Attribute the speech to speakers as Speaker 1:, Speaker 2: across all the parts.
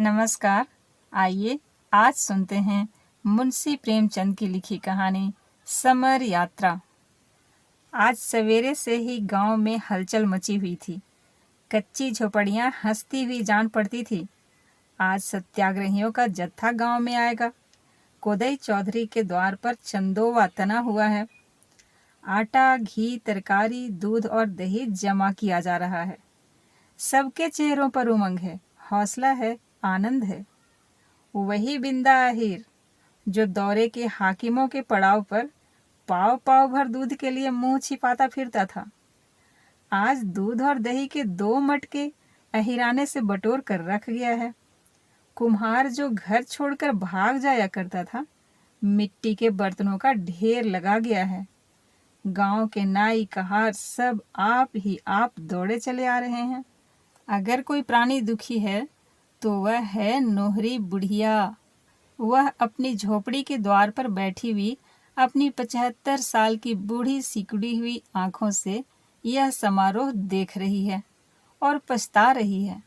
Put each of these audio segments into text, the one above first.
Speaker 1: नमस्कार। आइए आज सुनते हैं मुंशी प्रेमचंद की लिखी कहानी समर यात्रा। आज सवेरे से ही गांव में हलचल मची हुई थी। कच्ची झोपड़ियां हंसती हुई जान पड़ती थी। आज सत्याग्रहियों का जत्था गांव में आएगा। कोदई चौधरी के द्वार पर चंदोवा तना हुआ है। आटा, घी, तरकारी, दूध और दही जमा किया जा रहा है। सबके चेहरों पर उमंग है, हौसला है, आनंद है। वही बिंदा आहिर जो दौरे के हाकिमों के पड़ाव पर पाव पाव भर दूध के लिए मुंह छिपाता फिरता था, आज दूध और दही के 2 मटके अहिराने से बटोर कर रख गया है। कुम्हार जो घर छोड़कर भाग जाया करता था, मिट्टी के बर्तनों का ढेर लगा गया है। गांव के नाई कहार सब आप ही आप दौड़े चले आ रहे हैं। अगर कोई प्राणी दुखी है तो वह है नोहरी बुढ़िया। वह अपनी झोपड़ी के द्वार पर बैठी हुई अपनी 75 साल की बूढ़ी सिकुड़ी हुई आंखों से यह समारोह देख रही है और पछता रही है।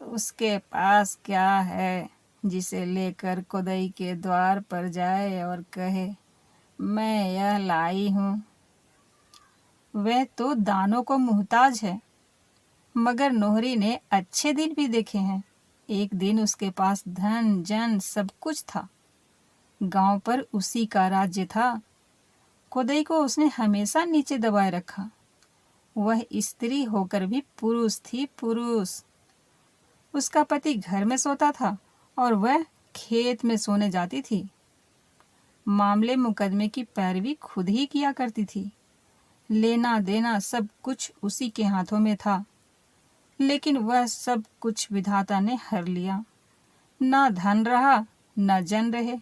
Speaker 1: उसके पास क्या है जिसे लेकर कोदई के द्वार पर जाए और कहे, मैं यह लाई हूँ। वह तो दानों को मुहताज है। मगर नोहरी ने अच्छे दिन भी देखे हैं। एक दिन उसके पास धन जन सब कुछ था। गांव पर उसी का राज्य था। कोदई को उसने हमेशा नीचे दबाए रखा। वह स्त्री होकर भी पुरुष थी, पुरुष। उसका पति घर में सोता था और वह खेत में सोने जाती थी। मामले मुकदमे की पैरवी खुद ही किया करती थी। लेना देना सब कुछ उसी के हाथों में था। लेकिन वह सब कुछ विधाता ने हर लिया। ना धन रहा, न जन रहे।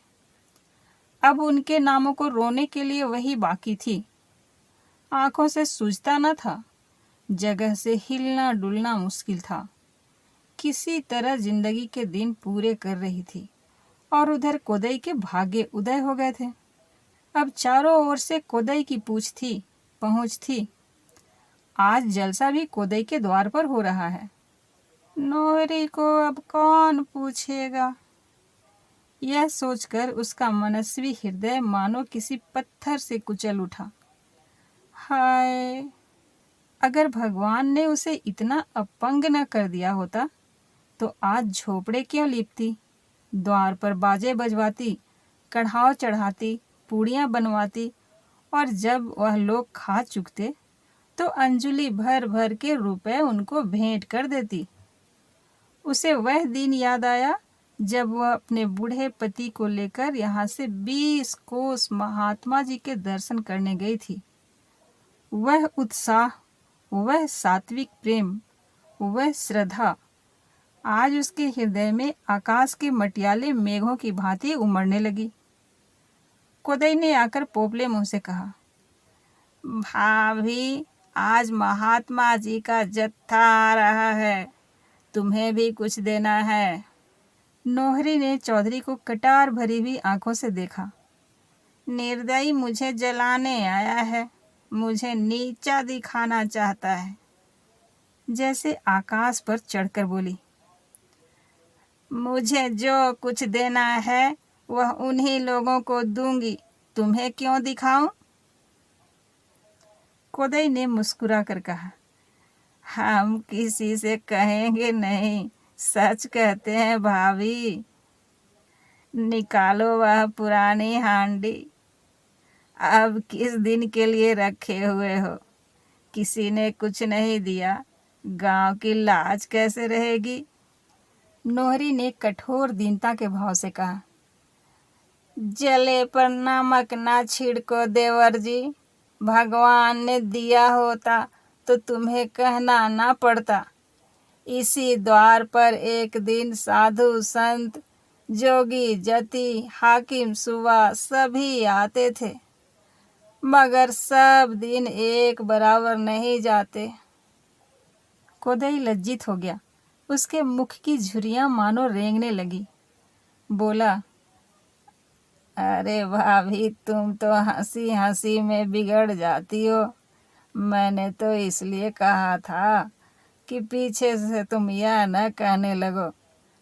Speaker 1: अब उनके नामों को रोने के लिए वही बाकी थी। आंखों से सूझता न था। जगह से हिलना डुलना मुश्किल था। किसी तरह जिंदगी के दिन पूरे कर रही थी और उधर कोदई के भाग्य उदय हो गए थे। अब चारों ओर से कोदई की पूछ थी, पहुंच थी। आज जलसा भी कोदई के द्वार पर हो रहा है। नोहरी को अब कौन पूछेगा? यह सोचकर उसका मनस्वी हृदय मानो किसी पत्थर से कुचल उठा। हाय, अगर भगवान ने उसे इतना अपंग न कर दिया होता तो आज झोपड़े क्यों लीपती, द्वार पर बाजे बजवाती, कढ़ाव चढ़ाती, पूड़ियाँ बनवाती और जब वह लोग खा चुकते तो अंजुलि भर भर के रुपए उनको भेंट कर देती। उसे वह दिन याद आया जब वह अपने बूढ़े पति को लेकर यहाँ से 20 कोस महात्मा जी के दर्शन करने गई थी। वह उत्साह, वह सात्विक प्रेम, वह श्रद्धा आज उसके हृदय में आकाश के मटियाले मेघों की भांति उमड़ने लगी। कोदई ने आकर पोपले मुंह से कहा, भाभी, आज महात्मा जी का जत्था आ रहा है, तुम्हें भी कुछ देना है। नोहरी ने चौधरी को कटार भरी हुई आंखों से देखा। निर्दयी मुझे जलाने आया है, मुझे नीचा दिखाना चाहता है। जैसे आकाश पर चढ़कर बोली, मुझे जो कुछ देना है वह उन्हीं लोगों को दूंगी, तुम्हें क्यों दिखाऊं? कोदई ने मुस्कुरा कर कहा, हम किसी से कहेंगे नहीं, सच कहते हैं भाभी। निकालो वह पुरानी हांडी। अब किस दिन के लिए रखे हुए हो? किसी ने कुछ नहीं दिया, गांव की लाज कैसे रहेगी? नोहरी ने कठोर दीनता के भाव से कहा, जले पर नमक ना छिड़को देवर जी। भगवान ने दिया होता तो तुम्हें कहना ना पड़ता। इसी द्वार पर एक दिन साधु संत, जोगी जति, हाकिम सुबा सभी आते थे, मगर सब दिन एक बराबर नहीं जाते। कोदई लज्जित हो गया। उसके मुख की झुर्रियां मानो रेंगने लगी। बोला, अरे भाभी, तुम तो हंसी हंसी में बिगड़ जाती हो। मैंने तो इसलिए कहा था कि पीछे से तुम यह न कहने लगो,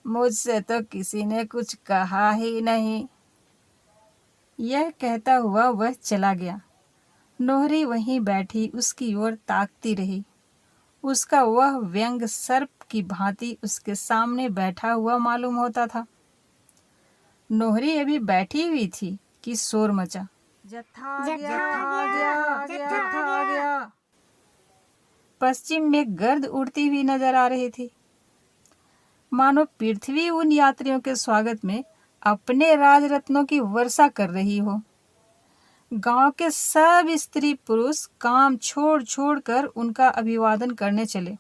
Speaker 1: मुझसे तो किसी ने कुछ कहा ही नहीं। यह कहता हुआ वह चला गया। नोहरी वहीं बैठी उसकी ओर ताकती रही। उसका वह व्यंग सर्प की भांति उसके सामने बैठा हुआ मालूम होता था। नोहरी अभी बैठी हुई थी कि शोर मचा। जत्था आ गया, जत्था आ गया। पश्चिम में गर्द उड़ती हुई नजर आ रही थी, मानो पृथ्वी उन यात्रियों के स्वागत में अपने राजरत्नों की वर्षा कर रही हो। गांव के सब स्त्री पुरुष काम छोड़ छोड़ कर उनका अभिवादन करने चले।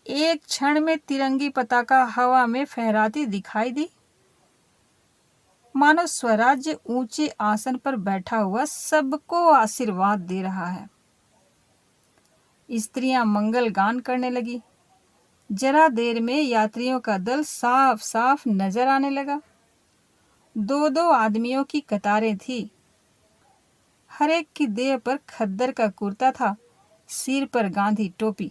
Speaker 1: एक क्षण में तिरंगी पताका हवा में फहराती दिखाई दी, मानो स्वराज्य ऊंचे आसन पर बैठा हुआ सबको आशीर्वाद दे रहा है। स्त्रियां मंगल गान करने लगी। जरा देर में यात्रियों का दल साफ साफ नजर आने लगा। दो दो आदमियों की कतारें थी। हर एक की देह पर खद्दर का कुर्ता था, सिर पर गांधी टोपी,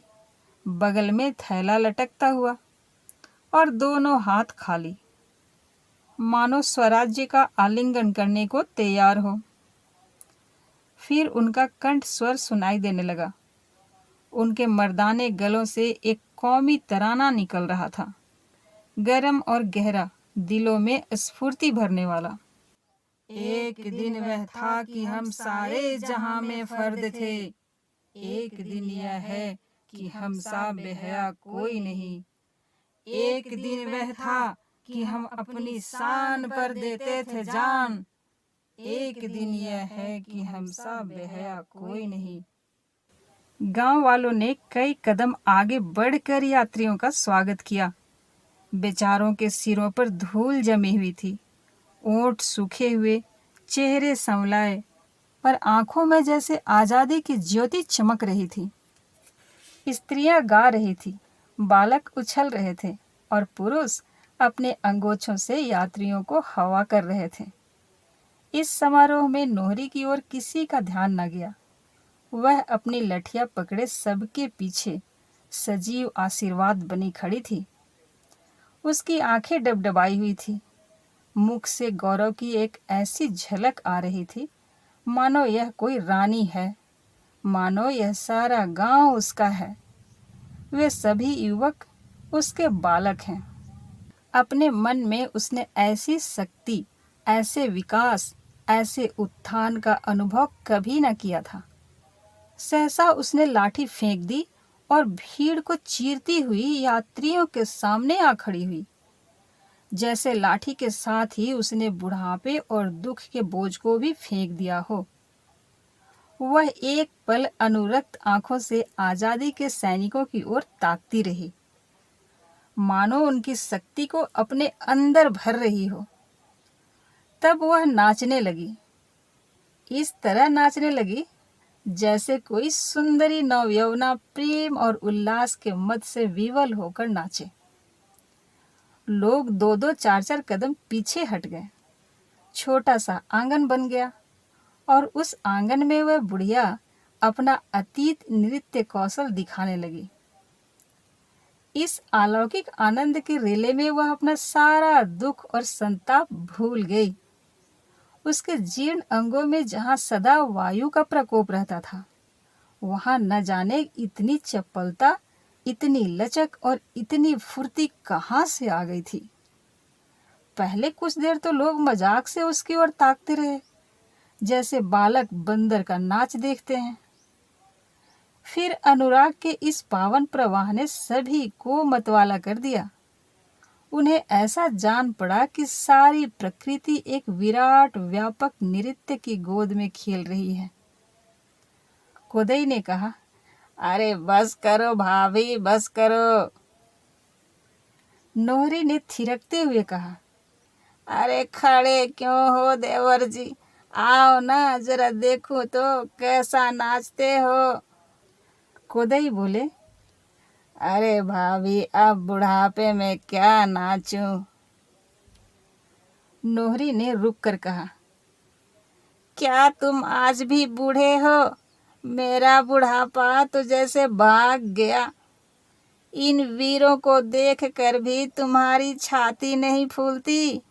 Speaker 1: बगल में थैला लटकता हुआ और दोनों हाथ खाली, मानो स्वराज्य का आलिंगन करने को तैयार हो। फिर उनका कंठ स्वर सुनाई देने लगा। उनके मर्दाने गलों से एक कौमी तराना निकल रहा था, गरम और गहरा, दिलों में स्फूर्ति भरने वाला। एक दिन वह था कि हम सारे जहां में फर्द थे। एक दिन यह है कि हम सा बेहया कोई नहीं। एक दिन वह था कि हम अपनी शान पर देते थे जान। एक दिन यह है कि हम सा बेहया कोई नहीं। गांव वालों ने कई कदम आगे बढ़कर यात्रियों का स्वागत किया। बेचारों के सिरों पर धूल जमी हुई थी, ओंठ सूखे हुए, चेहरे संवलाए, पर आंखों में जैसे आजादी की ज्योति चमक रही थी। स्त्रियां गा रही थी, बालक उछल रहे थे और पुरुष अपने अंगोछों से यात्रियों को हवा कर रहे थे। इस समारोह में नोहरी की ओर किसी का ध्यान न गया। वह अपनी लठिया पकड़े सबके पीछे सजीव आशीर्वाद बनी खड़ी थी। उसकी आंखें डबडबाई हुई थी। मुख से गौरव की एक ऐसी झलक आ रही थी, मानो यह कोई रानी है, मानो यह सारा गांव उसका है। वे सभी युवक उसके बालक हैं। अपने मन में उसने ऐसी शक्ति, ऐसे विकास, ऐसे उत्थान का अनुभव कभी न किया था। सहसा उसने लाठी फेंक दी और भीड़ को चीरती हुई यात्रियों के सामने आ खड़ी हुई। जैसे लाठी के साथ ही उसने बुढ़ापे और दुख के बोझ को भी फेंक दिया हो। वह एक पल अनुरक्त आंखों से आजादी के सैनिकों की ओर ताकती रही, मानो उनकी शक्ति को अपने अंदर भर रही हो। तब वह नाचने लगी। इस तरह नाचने लगी जैसे कोई सुंदरी नवयौवना प्रेम और उल्लास के मद से विवल होकर नाचे। लोग दो दो चार चार कदम पीछे हट गए। छोटा सा आंगन बन गया और उस आंगन में वह बुढ़िया अपना अतीत नृत्य कौशल दिखाने लगी। इस अलौकिक आनंद के रेले में वह अपना सारा दुख और संताप भूल गई। उसके जीर्ण अंगों में जहां सदा वायु का प्रकोप रहता था, वहां न जाने इतनी चपलता, इतनी लचक और इतनी फुर्ती कहां से आ गई थी। पहले कुछ देर तो लोग मजाक से उसकी ओर ताकते रहे, जैसे बालक बंदर का नाच देखते हैं। फिर अनुराग के इस पावन प्रवाह ने सभी को मतवाला कर दिया। उन्हें ऐसा जान पड़ा कि सारी प्रकृति एक विराट व्यापक नृत्य की गोद में खेल रही है। कोदई ने कहा, अरे बस करो भाभी, बस करो। नोहरी ने थिरकते हुए कहा, अरे खड़े क्यों हो देवर जी, आओ ना जरा देखो तो कैसा नाचते हो। कोदई बोले, अरे भाभी अब बुढ़ापे में क्या नाचूं। नोहरी ने रुक कर कहा, क्या तुम आज भी बूढ़े हो? मेरा बुढ़ापा तो जैसे भाग गया। इन वीरों को देखकर भी तुम्हारी छाती नहीं फूलती?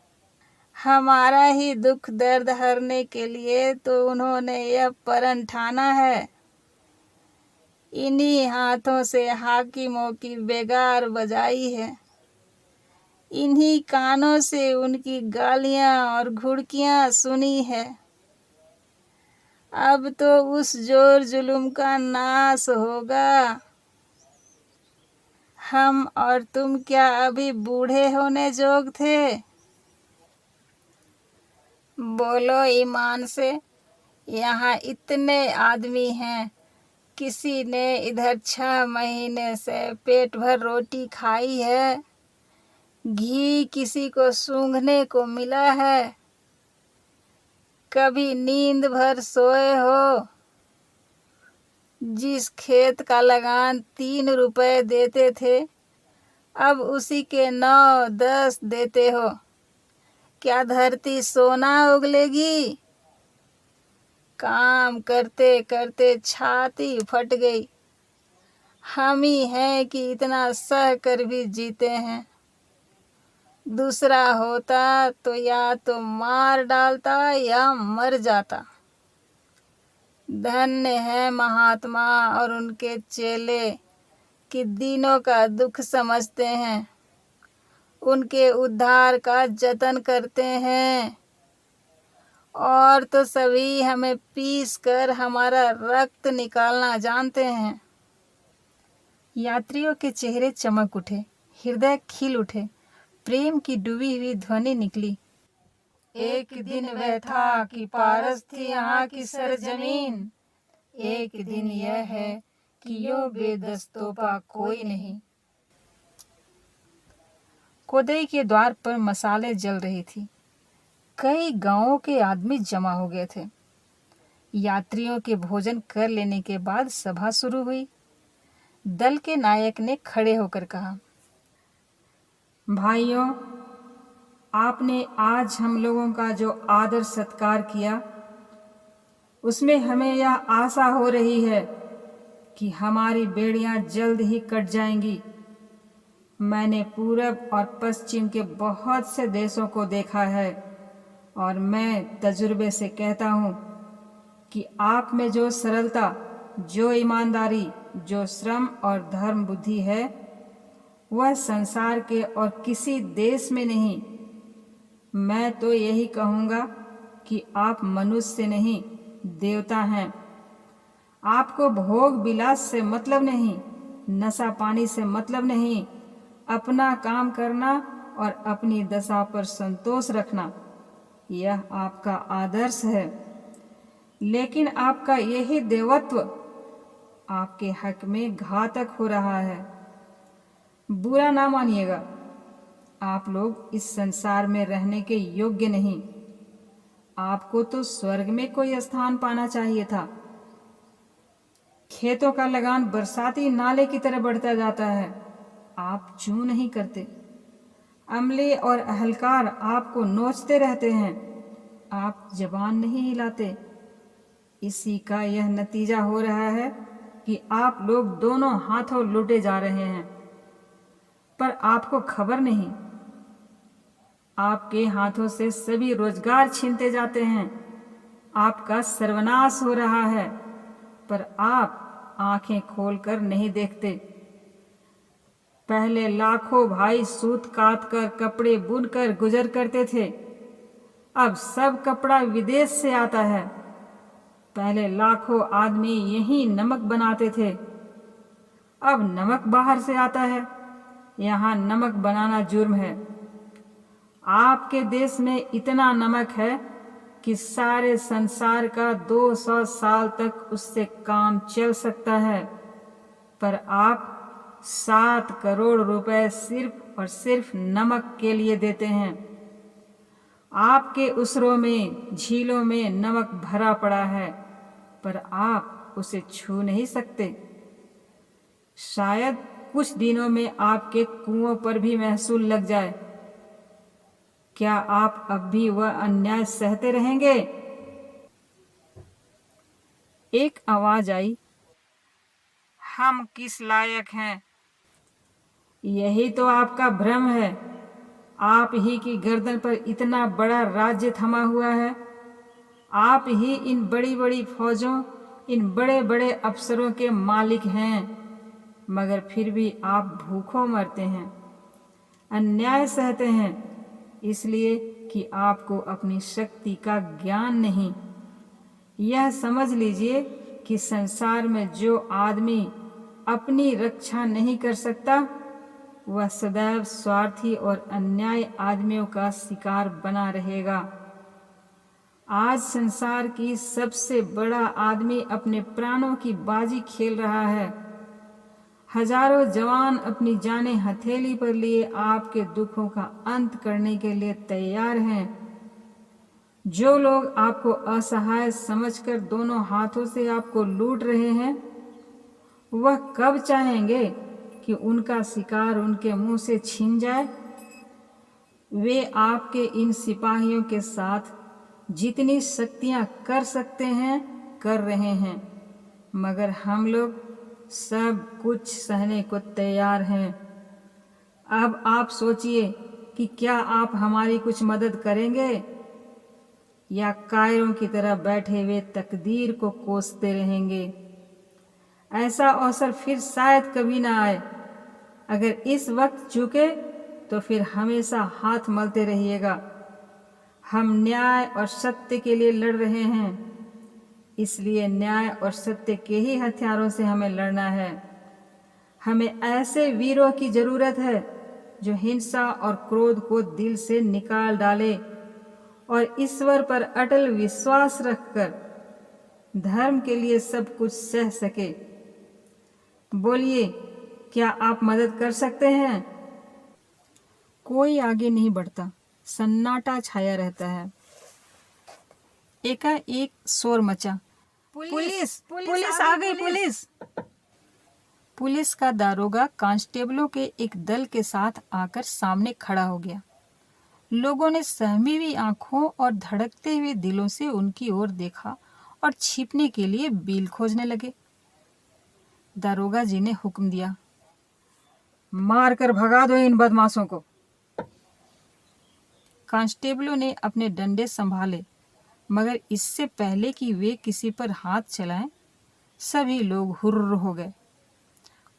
Speaker 1: हमारा ही दुख दर्द हरने के लिए तो उन्होंने यह प्रण ठाना है। इन्हीं हाथों से हाकिमों की बेगार बजाई है। इन्हीं कानों से उनकी गालियां और घुड़कियां सुनी है। अब तो उस जोर जुल्म का नाश होगा। हम और तुम क्या अभी बूढ़े होने जोग थे? बोलो ईमान से, यहाँ इतने आदमी हैं, किसी ने इधर 6 महीने से पेट भर रोटी खाई है? घी किसी को सूंघने को मिला है? कभी नींद भर सोए हो? जिस खेत का लगान 3 रुपए देते थे, अब उसी के 9-10 देते हो। क्या धरती सोना उगलेगी? काम करते करते छाती फट गई। हम ही हैं कि इतना सह कर भी जीते हैं। दूसरा होता तो या तो मार डालता या मर जाता। धन्य है महात्मा और उनके चेले कि दीनों का दुख समझते हैं, उनके उद्धार का जतन करते हैं। और तो सभी हमें पीस कर हमारा रक्त निकालना जानते हैं। यात्रियों के चेहरे चमक उठे, हृदय खिल उठे, प्रेम की डूबी हुई ध्वनि निकली। एक दिन वह था कि पारस थी यहाँ की सरजमीन। एक दिन यह है कि यो बेदस्तोपा कोई नहीं। कोदई के द्वार पर मसाले जल रही थी। कई गांवों के आदमी जमा हो गए थे। यात्रियों के भोजन कर लेने के बाद सभा शुरू हुई। दल के नायक ने खड़े होकर कहा, भाइयों, आपने आज हम लोगों का जो आदर सत्कार किया, उसमें हमें यह आशा हो रही है कि हमारी बेड़ियां जल्द ही कट जाएंगी। मैंने पूरब और पश्चिम के बहुत से देशों को देखा है और मैं तजुर्बे से कहता हूँ कि आप में जो सरलता, जो ईमानदारी, जो श्रम और धर्म बुद्धि है, वह संसार के और किसी देश में नहीं। मैं तो यही कहूँगा कि आप मनुष्य नहीं, देवता हैं। आपको भोग विलास से मतलब नहीं, नशा पानी से मतलब नहीं, अपना काम करना और अपनी दशा पर संतोष रखना, यह आपका आदर्श है। लेकिन आपका यही देवत्व आपके हक में घातक हो रहा है। बुरा ना मानिएगा, आप लोग इस संसार में रहने के योग्य नहीं। आपको तो स्वर्ग में कोई स्थान पाना चाहिए था। खेतों का लगान बरसाती नाले की तरह बढ़ता जाता है, आप चूं नहीं करते। अमले और अहलकार आपको नोचते रहते हैं, आप जबान नहीं हिलाते। इसी का यह नतीजा हो रहा है कि आप लोग दोनों हाथों लूटे जा रहे हैं, पर आपको खबर नहीं। आपके हाथों से सभी रोजगार छीनते जाते हैं, आपका सर्वनाश हो रहा है, पर आप आंखें खोलकर नहीं देखते। पहले लाखों भाई सूत काट कर कपड़े बुनकर गुजर करते थे, अब सब कपड़ा विदेश से आता है। पहले लाखों आदमी यहीं नमक बनाते थे, अब नमक बाहर से आता है। यहाँ नमक बनाना जुर्म है। आपके देश में इतना नमक है कि सारे संसार का 200 साल तक उससे काम चल सकता है, पर आप 7 करोड़ रुपए सिर्फ और सिर्फ नमक के लिए देते हैं। आपके उसरों में, झीलों में नमक भरा पड़ा है, पर आप उसे छू नहीं सकते। शायद कुछ दिनों में आपके कुओं पर भी महसूल लग जाए। क्या आप अब भी वह अन्याय सहते रहेंगे? एक आवाज आई, हम किस लायक हैं? यही तो आपका भ्रम है। आप ही की गर्दन पर इतना बड़ा राज्य थमा हुआ है। आप ही इन बड़ी बड़ी फौजों, इन बड़े बड़े अफसरों के मालिक हैं, मगर फिर भी आप भूखों मरते हैं, अन्याय सहते हैं, इसलिए कि आपको अपनी शक्ति का ज्ञान नहीं। यह समझ लीजिए कि संसार में जो आदमी अपनी रक्षा नहीं कर सकता, वह सदैव स्वार्थी और अन्यायी आदमियों का शिकार बना रहेगा। आज संसार की सबसे बड़ा आदमी अपने प्राणों की बाजी खेल रहा है। हजारों जवान अपनी जानें हथेली पर लिए आपके दुखों का अंत करने के लिए तैयार हैं। जो लोग आपको असहाय समझकर दोनों हाथों से आपको लूट रहे हैं, वह कब चाहेंगे कि उनका शिकार उनके मुंह से छिन जाए। वे आपके इन सिपाहियों के साथ जितनी शक्तियां कर सकते हैं कर रहे हैं, मगर हम लोग सब कुछ सहने को तैयार हैं। अब आप सोचिए कि क्या आप हमारी कुछ मदद करेंगे या कायरों की तरह बैठे हुए तकदीर को कोसते रहेंगे। ऐसा अवसर फिर शायद कभी ना आए। अगर इस वक्त चूके तो फिर हमेशा हाथ मलते रहिएगा। हम न्याय और सत्य के लिए लड़ रहे हैं, इसलिए न्याय और सत्य के ही हथियारों से हमें लड़ना है। हमें ऐसे वीरों की जरूरत है जो हिंसा और क्रोध को दिल से निकाल डाले और ईश्वर पर अटल विश्वास रखकर धर्म के लिए सब कुछ सह सके। बोलिए, क्या आप मदद कर सकते हैं? कोई आगे नहीं बढ़ता, सन्नाटा छाया रहता है। एकाएक शोर मचा, पुलिस पुलिस आ गई, पुलिस। पुलिस का दारोगा कांस्टेबलों के एक दल के साथ आकर सामने खड़ा हो गया। लोगों ने सहमी हुई आंखों और धड़कते हुए दिलों से उनकी ओर देखा और छिपने के लिए बील खोजने लगे। दारोगा जी ने हुक्म दिया, मार कर भगा दो इन बदमाशों को। कांस्टेबलों ने अपने डंडे संभाले, मगर इससे पहले कि वे किसी पर हाथ चलाएं, सभी लोग हुर्र हो गए।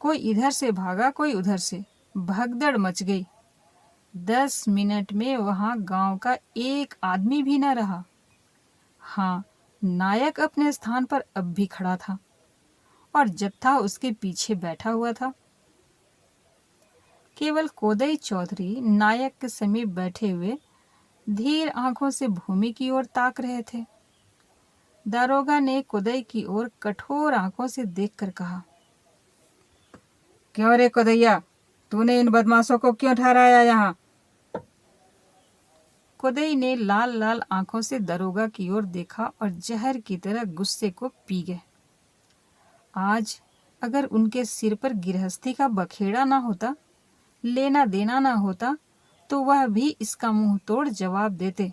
Speaker 1: कोई इधर से भागा, कोई उधर से। भगदड़ मच गई। 10 मिनट में वहां गांव का एक आदमी भी न रहा। हाँ, नायक अपने स्थान पर अब भी खड़ा था और जत्था उसके पीछे बैठा हुआ था। केवल कोदई चौधरी नायक के समीप बैठे हुए धीर आंखों से भूमि की ओर ताक रहे थे। दारोगा ने कोदई की ओर कठोर आंखों से देखकर कहा, क्यों रे कोदैया, तूने इन बदमाशों को क्यों ठहराया यहाँ? कोदई ने लाल लाल आंखों से दारोगा की ओर देखा और जहर की तरह गुस्से को पी गए। आज अगर उनके सिर पर गिरहस्ती का बखेड़ा ना होता, लेना देना ना होता, तो वह भी इसका मुंह तोड़ जवाब देते।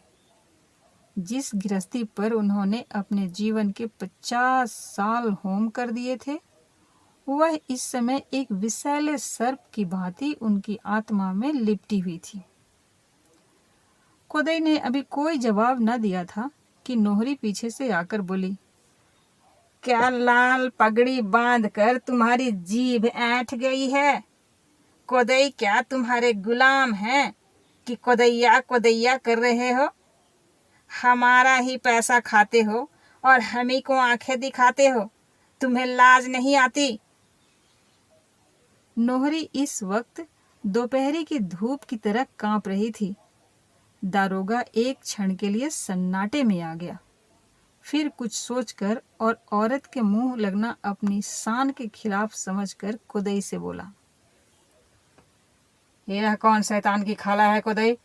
Speaker 1: जिस गिरहस्ती पर उन्होंने अपने जीवन के 50 साल होम कर दिए थे, वह इस समय एक विषैले सर्प की भांति उनकी आत्मा में लिपटी हुई थी। कोदई ने अभी कोई जवाब न दिया था कि नोहरी पीछे से आकर बोली, क्या लाल पगड़ी बांधकर तुम्हारी जीभ ऐंठ गई है? कोदई क्या तुम्हारे गुलाम हैं कि कोदैया कोदैया कर रहे हो? हमारा ही पैसा खाते हो और हम ही को आंखें दिखाते हो। तुम्हें लाज नहीं आती? नोहरी इस वक्त दोपहरी की धूप की तरह कांप रही थी। दारोगा एक क्षण के लिए सन्नाटे में आ गया, फिर कुछ सोचकर और औरत के मुंह लगना अपनी शान के खिलाफ समझकर कोदई से बोला, यह कौन शैतान की खाला है कोदई?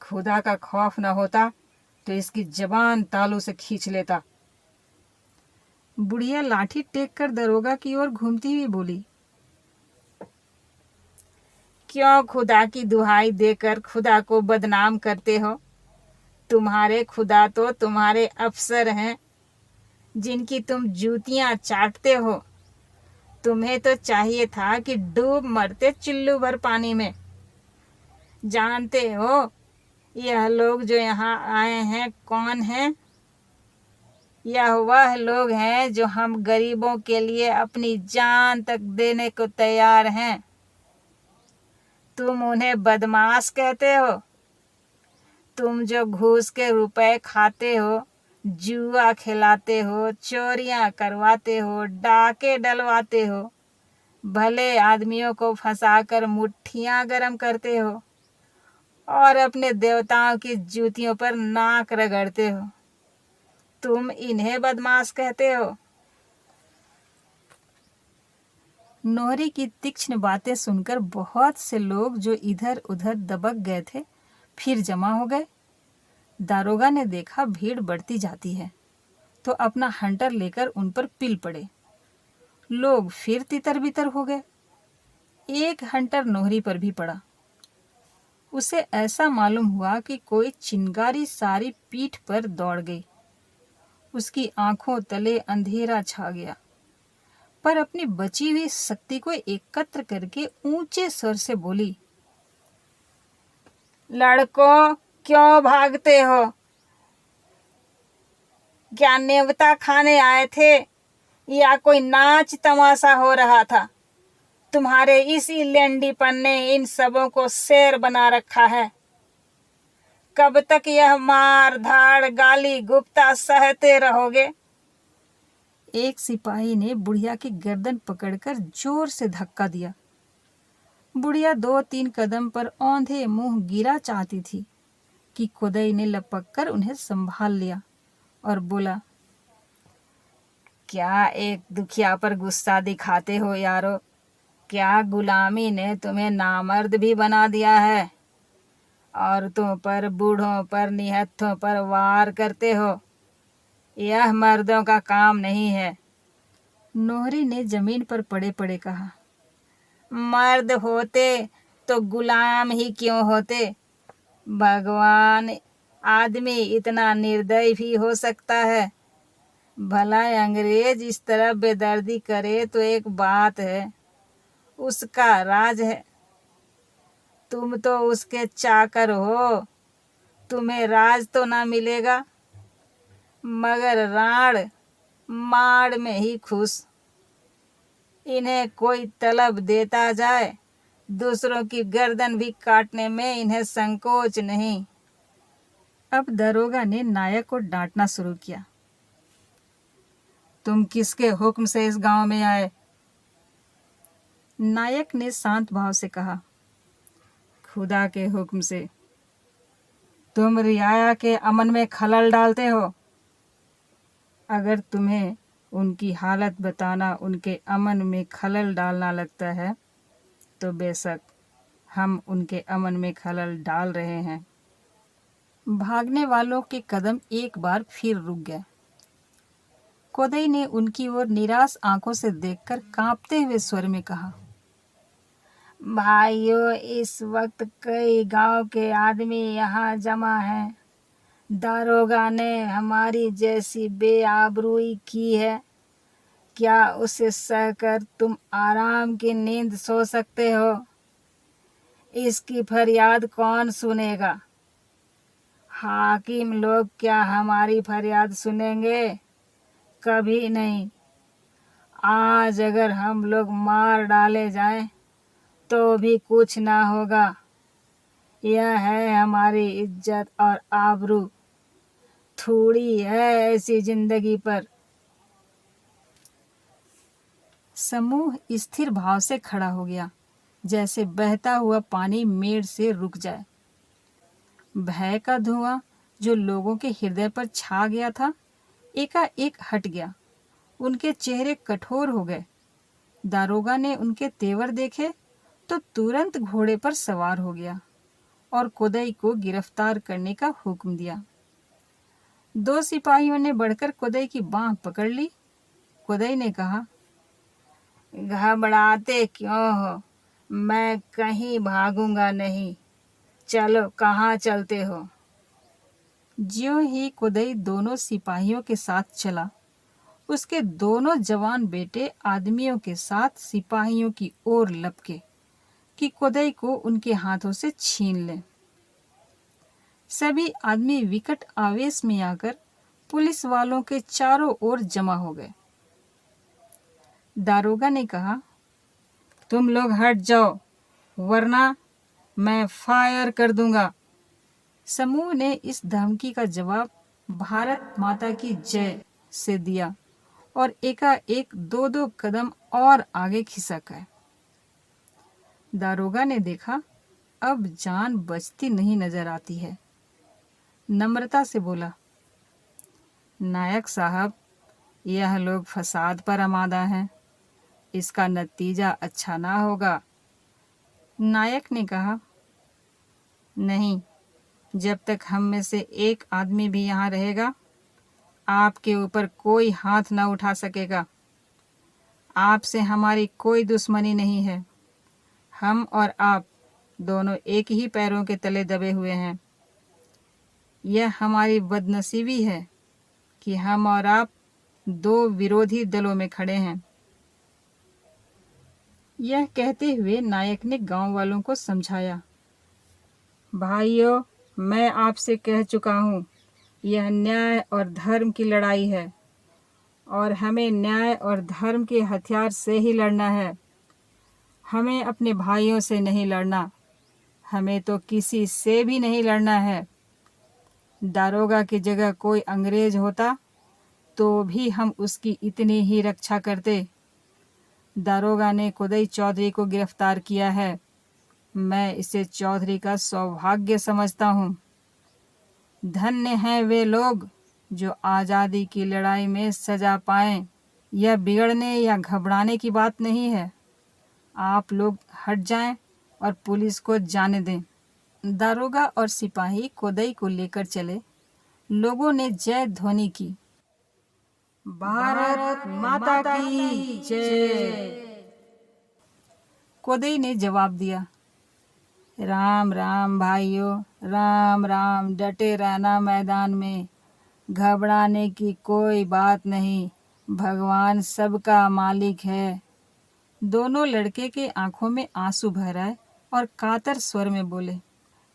Speaker 1: खुदा का खौफ न होता तो इसकी जबान तालू से खींच लेता। बुढ़िया लाठी टेक कर दरोगा की ओर घूमती हुई बोली, क्यों खुदा की दुहाई देकर खुदा को बदनाम करते हो? तुम्हारे खुदा तो तुम्हारे अफसर हैं, जिनकी तुम जूतियां चाटते हो। तुम्हें तो चाहिए था कि डूब मरते चुल्लू भर पानी में। जानते हो यह लोग जो यहाँ आए हैं कौन हैं? यह वह लोग हैं जो हम गरीबों के लिए अपनी जान तक देने को तैयार हैं। तुम उन्हें बदमाश कहते हो। तुम जो घूस के रुपए खाते हो, जुआ खिलाते हो, चोरियां करवाते हो, डाके डलवाते हो, भले आदमियों को फंसाकर मुट्ठियां गरम करते हो और अपने देवताओं की जूतियों पर नाक रगड़ते हो, तुम इन्हें बदमाश कहते हो। नोहरी की तीक्ष्ण बातें सुनकर बहुत से लोग जो इधर उधर दबक गए थे फिर जमा हो गए। दारोगा ने देखा भीड़ बढ़ती जाती है तो अपना हंटर लेकर उन पर पिल पड़े। लोग फिर तितर बितर हो गए। एक हंटर नोहरी पर भी पड़ा। उसे ऐसा मालूम हुआ कि कोई चिंगारी सारी पीठ पर दौड़ गई। उसकी आंखों तले अंधेरा छा गया, पर अपनी बची हुई शक्ति को एकत्र करके ऊंचे स्वर से बोली, लड़कों क्यों भागते हो? क्या नेवता खाने आए थे या कोई नाच तमाशा हो रहा था? तुम्हारे इसी लेंडीपन ने इन सबों को शेर बना रखा है। कब तक यह मार धाड़ गाली गुप्ता सहते रहोगे? एक सिपाही ने बुढ़िया की गर्दन पकड़कर जोर से धक्का दिया। बुढ़िया 2-3 कदम पर औंधे मुंह गिरा चाहती थी कि खुदाई ने लपक कर उन्हें संभाल लिया और बोला, क्या एक दुखिया पर गुस्सा दिखाते हो यारो? क्या गुलामी ने तुम्हें नामर्द भी बना दिया है? औरतों पर, बूढ़ों पर, निहत्थों पर वार करते हो। यह मर्दों का काम नहीं है। नोहरी ने जमीन पर पड़े पड़े कहा, मर्द होते तो गुलाम ही क्यों होते? भगवान, आदमी इतना निर्दयी भी हो सकता है? भला अंग्रेज इस तरह बेदर्दी करे तो एक बात है, उसका राज है। तुम तो उसके चाकर हो, तुम्हें राज तो ना मिलेगा, मगर राण माड़ में ही खुश। इन्हें कोई तलब देता जाए, दूसरों की गर्दन भी काटने में इन्हें संकोच नहीं। अब दरोगा ने नायक को डांटना शुरू किया, तुम किसके हुक्म से इस गांव में आए? नायक ने शांत भाव से कहा, खुदा के हुक्म से। तुम रियाया के अमन में खलल डालते हो। अगर तुम्हें उनकी हालत बताना उनके अमन में खलल डालना लगता है तो बेशक हम उनके अमन में खलल डाल रहे हैं। भागने वालों के कदम एक बार फिर रुक गए। कोदई ने उनकी ओर निराश आंखों से देखकर कांपते हुए स्वर में कहा, भाइयों, इस वक्त कई गांव के आदमी यहाँ जमा हैं। दारोगा ने हमारी जैसी बेआबरूई की है, क्या उसे सहकर तुम आराम की नींद सो सकते हो? इसकी फरियाद कौन सुनेगा? हाकिम लोग क्या हमारी फरियाद सुनेंगे? कभी नहीं। आज अगर हम लोग मार डाले जाएं तो भी कुछ ना होगा। यह है हमारी इज्जत और आबरू। थोड़ी है ऐसी जिंदगी पर। समूह स्थिर भाव से खड़ा हो गया, जैसे बहता हुआ पानी मेड़ से रुक जाए। भय का धुआं जो लोगों के हृदय पर छा गया था, एकाएक हट गया। उनके चेहरे कठोर हो गए। दारोगा ने उनके तेवर देखे तो तुरंत घोड़े पर सवार हो गया और कोदई को गिरफ्तार करने का हुक्म दिया। 2 सिपाहियों ने बढ़कर कोदई की बांह पकड़ ली। कोदई ने कहा, घबराते क्यों हो? मैं कहीं भागूंगा नहीं। चलो, कहाँ चलते हो? ज्यों ही कोदई दोनों सिपाहियों के साथ चला, उसके दोनों जवान बेटे आदमियों के साथ सिपाहियों की ओर लपके कि खुदाई को उनके हाथों से छीन लें। सभी आदमी विकट आवेश में आकर पुलिस वालों के चारों ओर जमा हो गए। दारोगा ने कहा, तुम लोग हट जाओ वरना मैं फायर कर दूंगा। समूह ने इस धमकी का जवाब भारत माता की जय से दिया और एकाएक 2-2 कदम और आगे खिसक गए। दारोगा ने देखा अब जान बचती नहीं नजर आती है। नम्रता से बोला, नायक साहब, यह लोग फसाद पर आमादा हैं, इसका नतीजा अच्छा ना होगा। नायक ने कहा, नहीं, जब तक हम में से एक आदमी भी यहाँ रहेगा आपके ऊपर कोई हाथ ना उठा सकेगा। आपसे हमारी कोई दुश्मनी नहीं है। हम और आप दोनों एक ही पैरों के तले दबे हुए हैं। यह हमारी बदनसीबी है कि हम और आप 2 विरोधी दलों में खड़े हैं। यह कहते हुए नायक ने गांव वालों को समझाया, भाइयों, मैं आपसे कह चुका हूँ, यह न्याय और धर्म की लड़ाई है और हमें न्याय और धर्म के हथियार से ही लड़ना है। हमें अपने भाइयों से नहीं लड़ना, हमें तो किसी से भी नहीं लड़ना है। दारोगा की जगह कोई अंग्रेज होता तो भी हम उसकी इतनी ही रक्षा करते। दारोगा ने खुदाई चौधरी को गिरफ्तार किया है। मैं इसे चौधरी का सौभाग्य समझता हूँ। धन्य हैं वे लोग जो आज़ादी की लड़ाई में सजा पाएं। यह बिगड़ने या घबराने की बात नहीं है। आप लोग हट जाएं और पुलिस को जाने दें। दारोगा और सिपाही खुदाई को लेकर चले। लोगों ने जय ध्वनि की, भारत माता की जय। खुदाई ने जवाब दिया, राम राम भाइयों, राम राम। डटे रहना मैदान में, घबराने की कोई बात नहीं, भगवान सबका मालिक है। दोनों लड़के के आंखों में आंसू भर आए और कातर स्वर में बोले,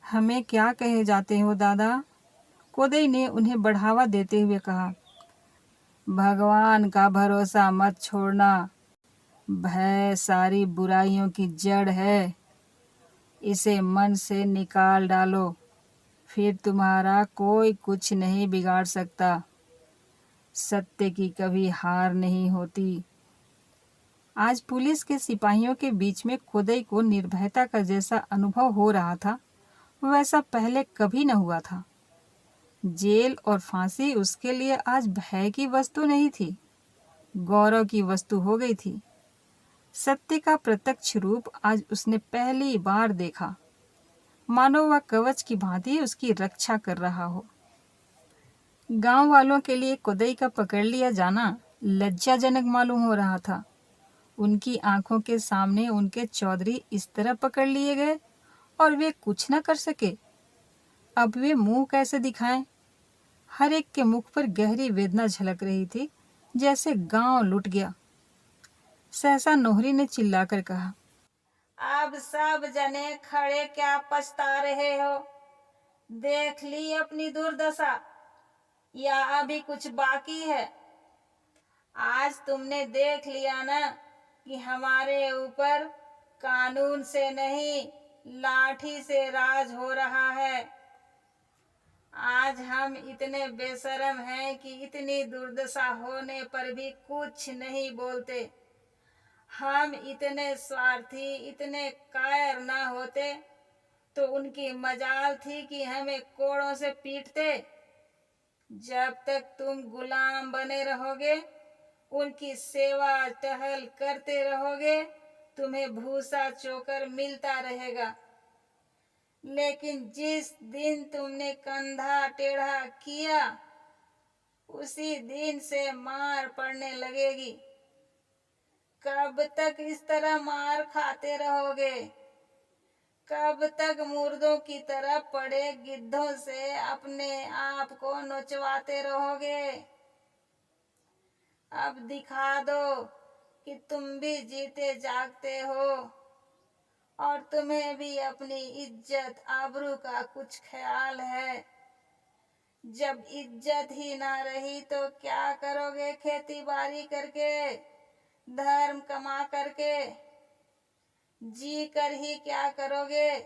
Speaker 1: हमें क्या कहे जाते हो दादा? खुदाई ने उन्हें बढ़ावा देते हुए कहा, भगवान का भरोसा मत छोड़ना। भय सारी बुराइयों की जड़ है। इसे मन से निकाल डालो, फिर तुम्हारा कोई कुछ नहीं बिगाड़ सकता। सत्य की कभी हार नहीं होती। आज पुलिस के सिपाहियों के बीच में खुदाई को निर्भयता का जैसा अनुभव हो रहा था, वैसा पहले कभी न हुआ था। जेल और फांसी उसके लिए आज भय की वस्तु नहीं थी, गौरव की वस्तु हो गई थी। सत्य का प्रत्यक्ष रूप आज उसने पहली बार देखा, मानो वह कवच की भांति उसकी रक्षा कर रहा हो। गांव वालों के लिए खुदाई का पकड़ लिया जाना लज्जाजनक मालूम हो रहा था। उनकी आंखों के सामने उनके चौधरी इस तरह पकड़ लिए गए और वे कुछ न कर सके। अब वे मुंह कैसे दिखाएं? हर एक के मुख पर गहरी वेदना झलक रही थी, जैसे गांव लुट गया। सहसा नोहरी ने चिल्लाकर कहा, अब सब जने खड़े क्या पछता रहे हो? देख ली अपनी दुर्दशा या अभी कुछ बाकी है? आज तुमने देख लिया ना कि हमारे ऊपर कानून से नहीं लाठी से राज हो रहा है। आज हम इतने बेशरम हैं कि इतनी दुर्दशा होने पर भी कुछ नहीं बोलते। हम इतने स्वार्थी, इतने कायर ना होते तो उनकी मजाल थी कि हमें कोड़ों से पीटते। जब तक तुम गुलाम बने रहोगे, उनकी सेवा टहल करते रहोगे, तुम्हें भूसा चोकर मिलता रहेगा। लेकिन जिस दिन तुमने कंधा टेढ़ा किया, उसी दिन से मार पड़ने लगेगी। कब तक इस तरह मार खाते रहोगे? कब तक मुर्दों की तरह पड़े गिद्धों से अपने आप को नोचवाते रहोगे? अब दिखा दो कि तुम भी जीते जागते हो और तुम्हें भी अपनी इज्जत आबरू का कुछ ख्याल है। जब इज्जत ही ना रही तो क्या करोगे खेती बाड़ी करके, धर्म कमा करके? जी कर ही क्या करोगे?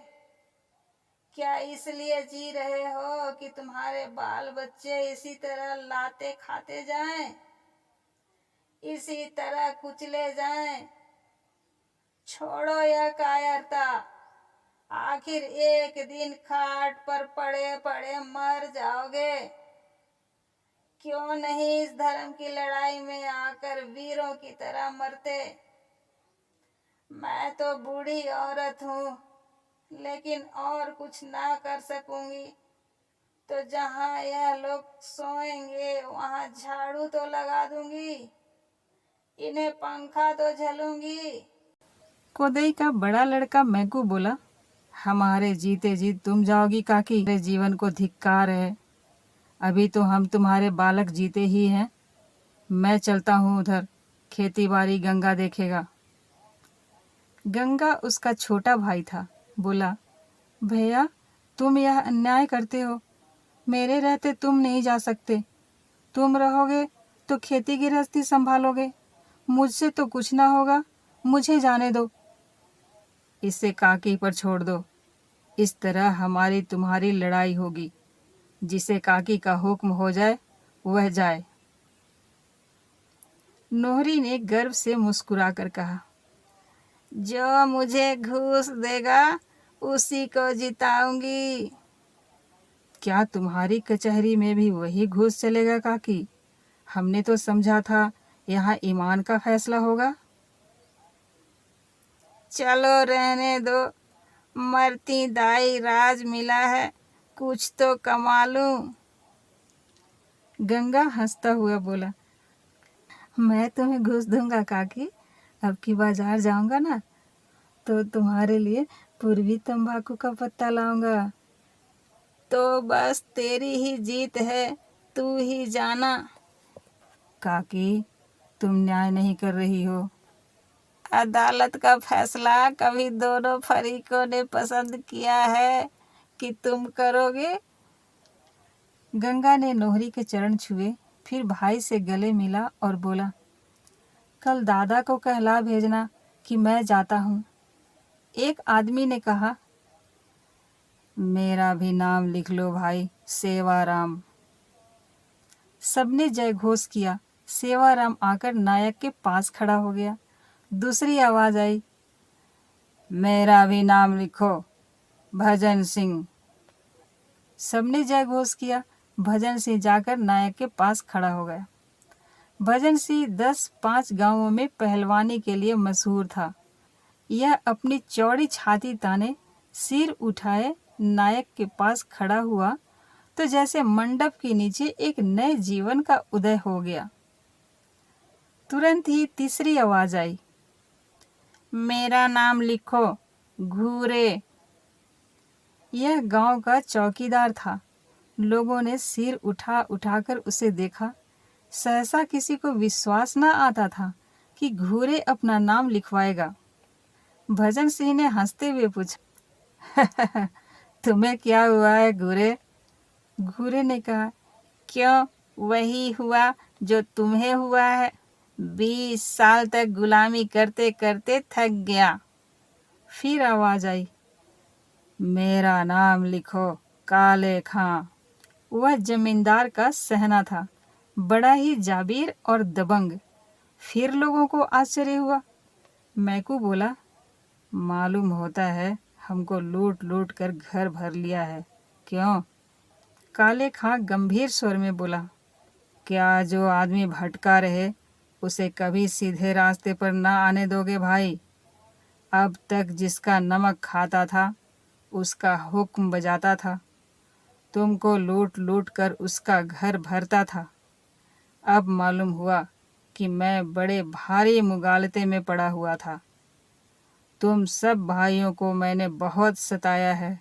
Speaker 1: क्या इसलिए जी रहे हो कि तुम्हारे बाल बच्चे इसी तरह लाते खाते जाएं, इसी तरह कुचले जाएं? छोड़ो यह कायरता, आखिर एक दिन खाट पर पड़े पड़े मर जाओगे। क्यों नहीं इस धर्म की लड़ाई में आकर वीरों की तरह मरते? मैं तो बूढ़ी औरत हूँ, लेकिन और कुछ ना कर सकूंगी तो जहाँ यह लोग सोएंगे वहाँ झाड़ू तो लगा दूंगी, इन्हें पंखा तो झलूंगी। कोदई का बड़ा लड़का मैकू बोला, हमारे जीते जी तुम जाओगी काकी, मेरे जीवन को धिक्कार है। अभी तो हम तुम्हारे बालक जीते ही हैं। मैं चलता हूँ उधर, खेती बाड़ी गंगा देखेगा। गंगा उसका छोटा भाई था। बोला, भैया तुम यह अन्याय करते हो, मेरे रहते तुम नहीं जा सकते। तुम रहोगे तो खेती गृहस्थी संभालोगे, मुझसे तो कुछ ना होगा, मुझे जाने दो। इसे काकी पर छोड़ दो, इस तरह हमारी तुम्हारी लड़ाई होगी। जिसे काकी का हुक्म हो जाए वह जाए। नोहरी ने गर्व से मुस्कुराकर कहा, जो मुझे घूस देगा उसी को जिताऊंगी। क्या तुम्हारी कचहरी में भी वही घूस चलेगा काकी? हमने तो समझा था यहाँ ईमान का फैसला होगा। चलो रहने दो, मरती दाई राज मिला है, कुछ तो कमा लूं। गंगा हंसता हुआ बोला, मैं तुम्हें घूस दूंगा काकी। अब की बाजार जाऊंगा ना तो तुम्हारे लिए पूर्वी तंबाकू का पत्ता लाऊंगा। तो बस तेरी ही जीत है, तू ही जाना। काकी तुम न्याय नहीं कर रही हो। अदालत का फैसला कभी दोनों फरीकों ने पसंद किया है कि तुम करोगे। गंगा ने नोहरी के चरण छुए, फिर भाई से गले मिला और बोला, कल दादा को कहला भेजना कि मैं जाता हूँ। एक आदमी ने कहा, मेरा भी नाम लिख लो भाई, सेवाराम। सबने जय घोष किया। सेवाराम आकर नायक के पास खड़ा हो गया। दूसरी आवाज आई, मेरा भी नाम लिखो, भजन सिंह। सबने जय घोष किया। भजन सिंह जाकर नायक के पास खड़ा हो गया। भजन सिंह 10-5 गांवों में पहलवानी के लिए मशहूर था। यह अपनी चौड़ी छाती ताने, सिर उठाए नायक के पास खड़ा हुआ तो जैसे मंडप के नीचे एक नए जीवन का उदय हो गया। तुरंत ही तीसरी आवाज आई, मेरा नाम लिखो, घूरे। यह गांव का चौकीदार था। लोगों ने सिर उठा उठाकर उसे देखा। सहसा किसी को विश्वास न आता था कि घूरे अपना नाम लिखवाएगा। भजन सिंह ने हंसते हुए पूछा, तुम्हें क्या हुआ है घूरे? घूरे ने कहा, क्यों, वही हुआ जो तुम्हें हुआ है। 20 साल तक गुलामी करते करते थक गया। फिर आवाज आई, मेरा नाम लिखो, काले खां। वह जमींदार का सहना था, बड़ा ही जाबीर और दबंग। फिर लोगों को आश्चर्य हुआ। मैकू बोला, मालूम होता है हमको लूट लूट कर घर भर लिया है, क्यों? काले खां गंभीर स्वर में बोला, क्या जो आदमी भटका रहे उसे कभी सीधे रास्ते पर ना आने दोगे भाई? अब तक जिसका नमक खाता था उसका हुक्म बजाता था, तुमको लूट लूट कर उसका घर भरता था। अब मालूम हुआ कि मैं बड़े भारी मुगालते में पड़ा हुआ था। तुम सब भाइयों को मैंने बहुत सताया है,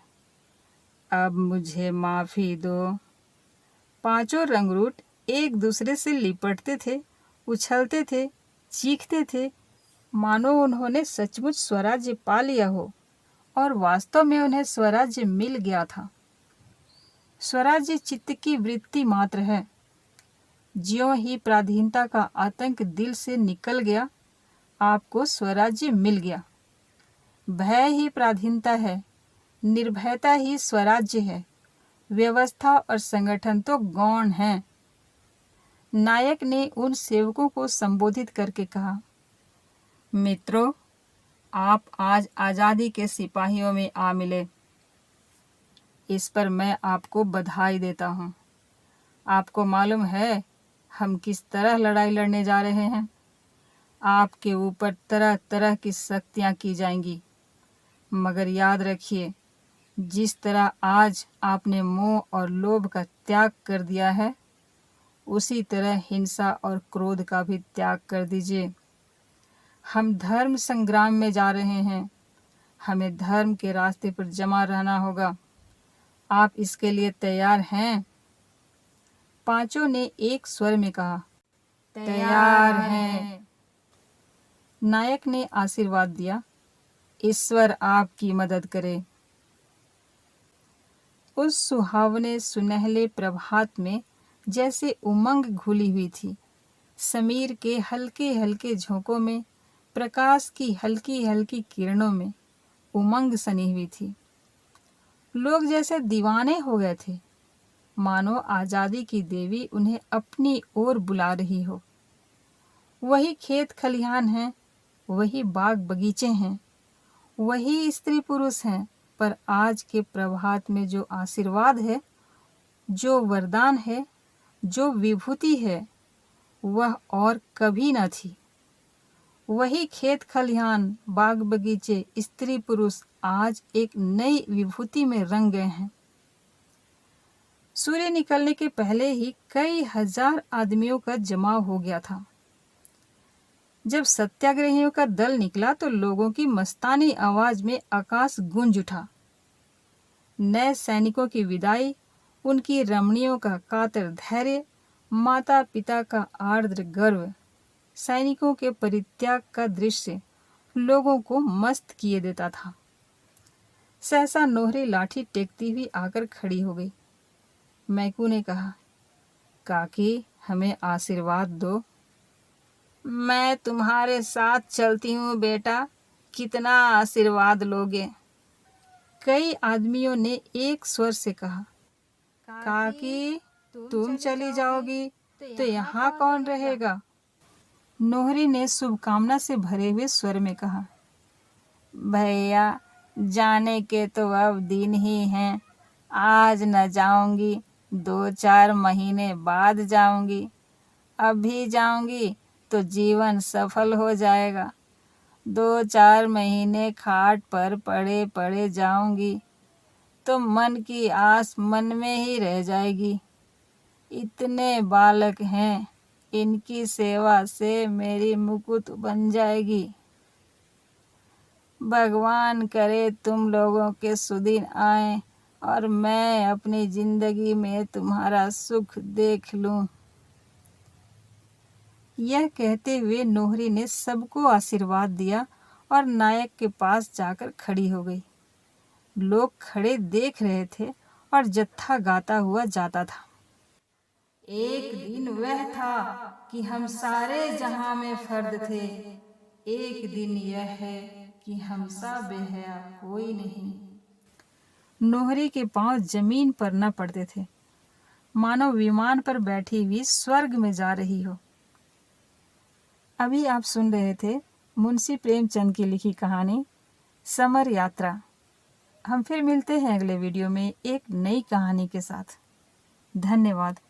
Speaker 1: अब मुझे माफ़ी दो। पांचों रंगरूट एक दूसरे से लिपटते थे उछलते थे, चीखते थे, मानो उन्होंने सचमुच स्वराज्य पा लिया हो और वास्तव में उन्हें स्वराज्य मिल गया था। स्वराज्य चित्त की वृत्ति मात्र है। ज्यों ही पराधीनता का आतंक दिल से निकल गया, आपको स्वराज्य मिल गया। भय ही पराधीनता है, निर्भयता ही स्वराज्य है। व्यवस्था और संगठन तो गौण हैं। नायक ने उन सेवकों को संबोधित करके कहा, मित्रों, आप आज आज़ादी के सिपाहियों में आ मिले। इस पर मैं आपको बधाई देता हूँ। आपको मालूम है हम किस तरह लड़ाई लड़ने जा रहे हैं। आपके ऊपर तरह तरह की सख्तियाँ की जाएंगी, मगर याद रखिए, जिस तरह आज आपने मोह और लोभ का त्याग कर दिया है, उसी तरह हिंसा और क्रोध का भी त्याग कर दीजिए। हम धर्म संग्राम में जा रहे हैं। हमें धर्म के रास्ते पर जमा रहना होगा। आप इसके लिए तैयार हैं? पांचों ने एक स्वर में कहा, तैयार हैं। नायक ने आशीर्वाद दिया, ईश्वर आपकी मदद करे। उस सुहावने सुनहले प्रभात में जैसे उमंग घुली हुई थी। समीर के हल्के हल्के झोंकों में, प्रकाश की हल्की हल्की किरणों में उमंग सनी हुई थी। लोग जैसे दीवाने हो गए थे, मानो आज़ादी की देवी उन्हें अपनी ओर बुला रही हो। वही खेत खलिहान हैं, वही बाग बगीचे हैं, वही स्त्री पुरुष हैं, पर आज के प्रभात में जो आशीर्वाद है, जो वरदान है, जो विभूति है, वह और कभी न थी। वही खेत खलिहान, बाग बगीचे, स्त्री पुरुष आज एक नई विभूति में रंग गए हैं। सूर्य निकलने के पहले ही कई हजार आदमियों का जमाव हो गया था। जब सत्याग्रहियों का दल निकला तो लोगों की मस्तानी आवाज में आकाश गूंज उठा। नए सैनिकों की विदाई, उनकी रमणियों का कातर धैर्य, माता पिता का आर्द्र गर्व, सैनिकों के परित्याग का दृश्य लोगों को मस्त किए देता था। सहसा नोहरी लाठी टेकती हुई आकर खड़ी हो गई। मैकू ने कहा, काकी, हमें आशीर्वाद दो। मैं तुम्हारे साथ चलती हूँ बेटा, कितना आशीर्वाद लोगे? कई आदमियों ने एक स्वर से कहा, काकी, तुम चली जाओगी तो यहाँ कौन रहेगा? नोहरी ने शुभकामना से भरे हुए स्वर में कहा, भैया, जाने के तो अब दिन ही हैं। आज न जाऊंगी, 2-4 महीने बाद जाऊंगी। अभी जाऊंगी तो जीवन सफल हो जाएगा। 2-4 महीने खाट पर पड़े पड़े जाऊंगी तो मन की आस मन में ही रह जाएगी। इतने बालक हैं, इनकी सेवा से मेरी मुकुट बन जाएगी। भगवान करे तुम लोगों के सुदिन आए और मैं अपनी जिंदगी में तुम्हारा सुख देख लूं। यह कहते हुए नोहरी ने सबको आशीर्वाद दिया और नायक के पास जाकर खड़ी हो गई। लोग खड़े देख रहे थे और जत्था गाता हुआ जाता था। एक दिन वह था कि हम सारे जहां में फर्द थे। एक दिन यह है कि हम सा बेहया कोई नहीं। नोहरी के पांव जमीन पर न पड़ते थे, मानो विमान पर बैठी हुई स्वर्ग में जा रही हो। अभी आप सुन रहे थे मुंशी प्रेमचंद की लिखी कहानी समर यात्रा। हम फिर मिलते हैं अगले वीडियो में एक नई कहानी के साथ। धन्यवाद।